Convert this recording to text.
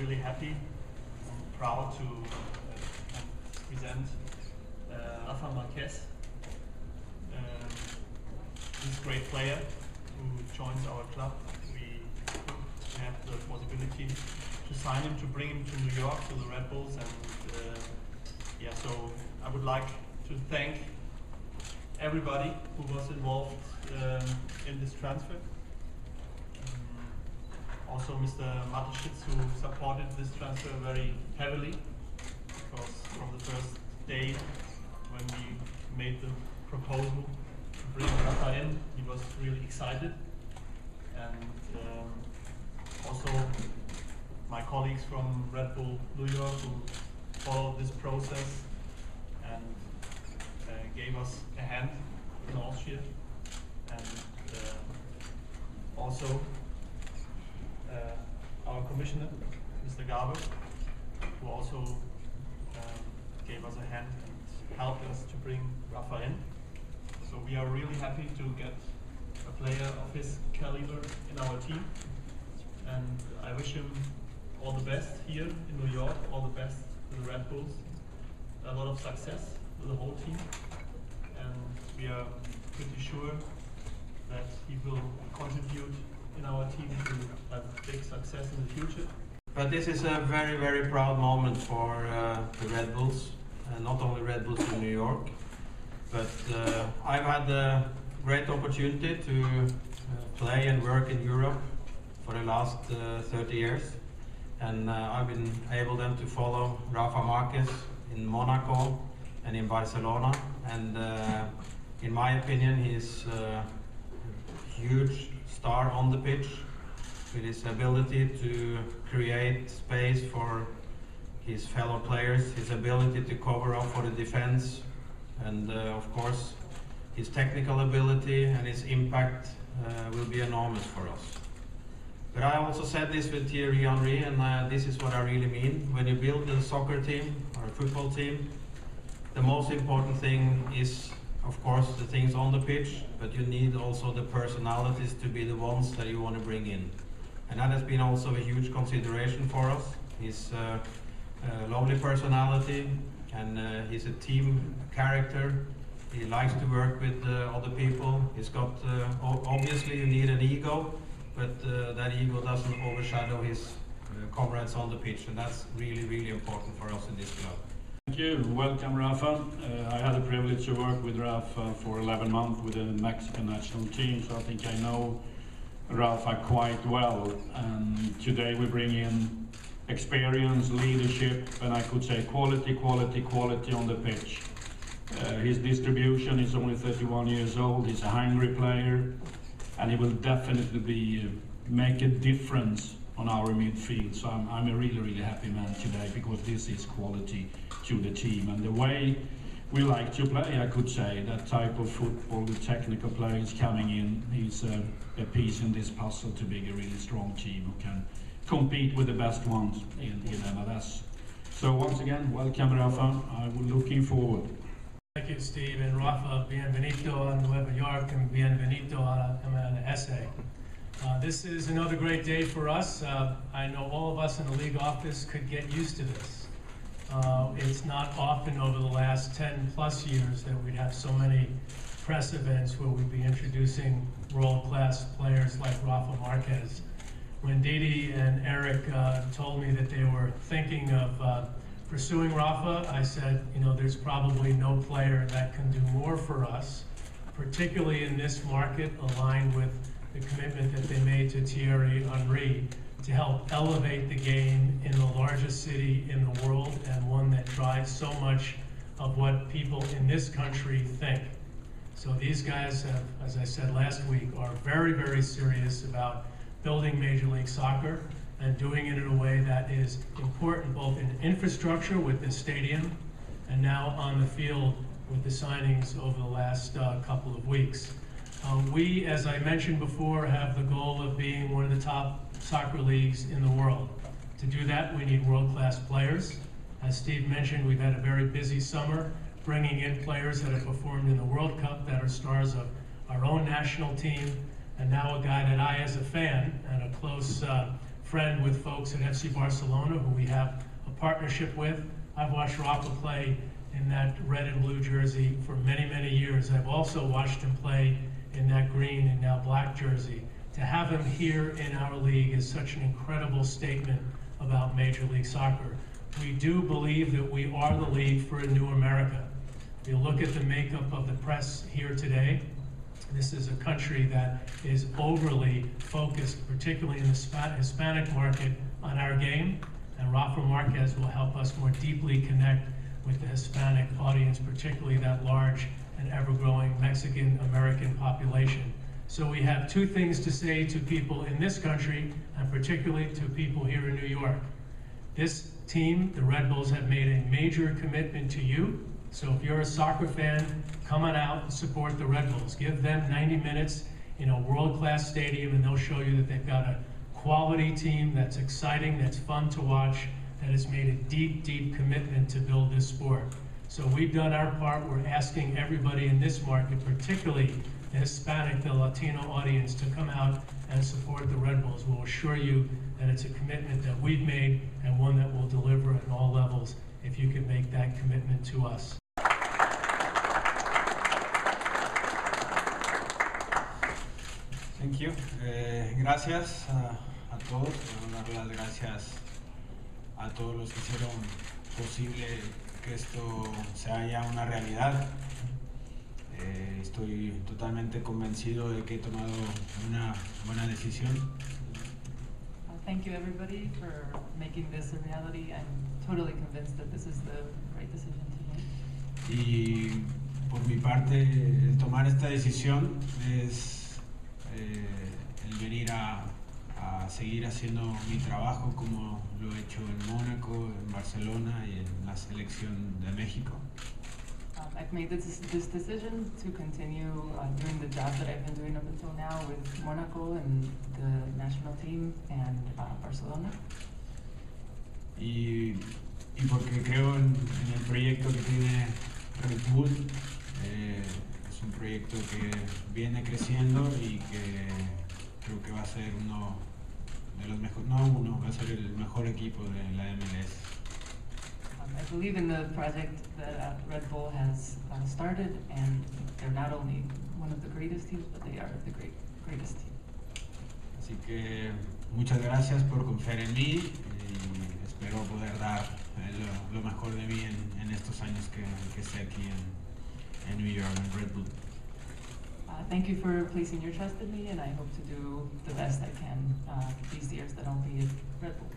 really happy and proud to present Rafael Marquez. He's a great player who joins our club. We have the possibility to sign him, to bring him to New York, to the Red Bulls, and so I would like to thank everybody who was involved in this transfer. Also Mr. Mateschitz, who supported this transfer very heavily, because from the first day when we made the proposal to bring Rafa in, he was really excited. And also my colleagues from Red Bull New York, who followed this process and gave us a hand in Austria. And also our commissioner, Mr. Gabe, who also gave us a hand and helped us to bring Rafa in. So we are really happy to get a player of his caliber in our team, and I wish him all the best here in New York, all the best to the Red Bulls, a lot of success with the whole team, and we are pretty sure that he will contribute in our team to have big success in the future. But this is a very, very proud moment for the Red Bulls, not only Red Bulls in New York, but I've had the great opportunity to play and work in Europe for the last 30 years, and I've been able then to follow Rafa Marquez in Monaco and in Barcelona, and in my opinion he's a huge star on the pitch with his ability to create space for his fellow players, his ability to cover up for the defense, and of course his technical ability and his impact will be enormous for us. But I also said this with Thierry Henry, and this is what I really mean. When you build a soccer team or a football team, the most important thing is, of course, the things on the pitch, but you need also the personalities to be the ones that you want to bring in. And that has been also a huge consideration for us. He's a lovely personality, and he's a team character. He likes to work with other people. He's got, obviously you need an ego, but that ego doesn't overshadow his comrades on the pitch, and that's really, really important for us in this club. Thank you. Welcome, Rafa. I had the privilege to work with Rafa for 11 months with the Mexican national team, so I think I know Rafa quite well. And today we bring in experience, leadership, and I could say quality on the pitch. His distribution is only 31 years old. He's a hungry player, and he will definitely make a difference on our midfield. So I'm a really, really happy man today, because this is quality to the team. And the way we like to play, I could say, that type of football, the technical players coming in, he's a piece in this puzzle to be a really strong team who can compete with the best ones in MLS. So once again, welcome Rafa. I'm looking forward. Thank you, Steve, and Rafa, bienvenido a Nueva York and bienvenido a MLS. This is another great day for us. I know all of us in the league office could get used to this. It's not often over the last 10 plus years that we'd have so many press events where we'd be introducing world-class players like Rafa Marquez. When Didi and Eric told me that they were thinking of pursuing Rafa, I said, you know, there's probably no player that can do more for us, particularly in this market, aligned with the commitment that they made to Thierry Henry to help elevate the game in the largest city in the world, and one that drives so much of what people in this country think. So these guys have, as I said last week, are very, very serious about building Major League Soccer and doing it in a way that is important both in infrastructure with this stadium and now on the field with the signings over the last couple of weeks. We, as I mentioned before, have the goal of being one of the top soccer leagues in the world. To do that, we need world-class players. As Steve mentioned, we've had a very busy summer, bringing in players that have performed in the World Cup, that are stars of our own national team, and now a guy that I, as a fan and a close friend with folks at FC Barcelona, who we have a partnership with. I've watched Rafa play in that red and blue jersey for many, many years. I've also watched him play in that green and now black jersey. To have him here in our league is such an incredible statement about Major League Soccer. We do believe that we are the league for a new America. If you look at the makeup of the press here today, this is a country that is overly focused, particularly in the Hispanic market, on our game, and Rafael Marquez will help us more deeply connect with the Hispanic audience, particularly that large and ever-growing Mexican-American population. So we have two things to say to people in this country, and particularly to people here in New York. This team, the Red Bulls, have made a major commitment to you. So if you're a soccer fan, come on out and support the Red Bulls. Give them 90 minutes in a world-class stadium, and they'll show you that they've got a quality team that's exciting, that's fun to watch, that has made a deep, deep commitment to build this sport. So we've done our part. We're asking everybody in this market, particularly the Hispanic, the Latino audience, to come out and support the Red Bulls. We'll assure you that it's a commitment that we've made and one that will deliver at all levels if you can make that commitment to us. Thank you. Gracias a todos. Quiero dar las gracias a todos los que hicieron posible que esto sea ya una realidad. Estoy totalmente convencido de que he tomado una buena decisión. Thank you everybody for making this a reality. I'm totally convinced that this is the right decision to make. Y por mi parte, el tomar esta decisión es el venir a seguir haciendo mi trabajo como lo he hecho en Mónaco, en Barcelona y en la selección de México. I've made this decision to continue doing the job that I've been doing up until now with Monaco and the national team and Barcelona. Y porque creo en el proyecto que tiene Red Bull. Es un proyecto que viene creciendo y que creo que va a ser uno de los mejores, va a ser el mejor equipo de la MLS. I believe in the project that Red Bull has started, and they're not only one of the greatest teams, but they are the greatest team. Así que muchas gracias por confiar en mí y espero poder dar lo mejor de mí en estos años que esté aquí en New York, en Red Bull. Thank you for placing your trust in me, and I hope to do the best I can these years that I'll be at Red Bull.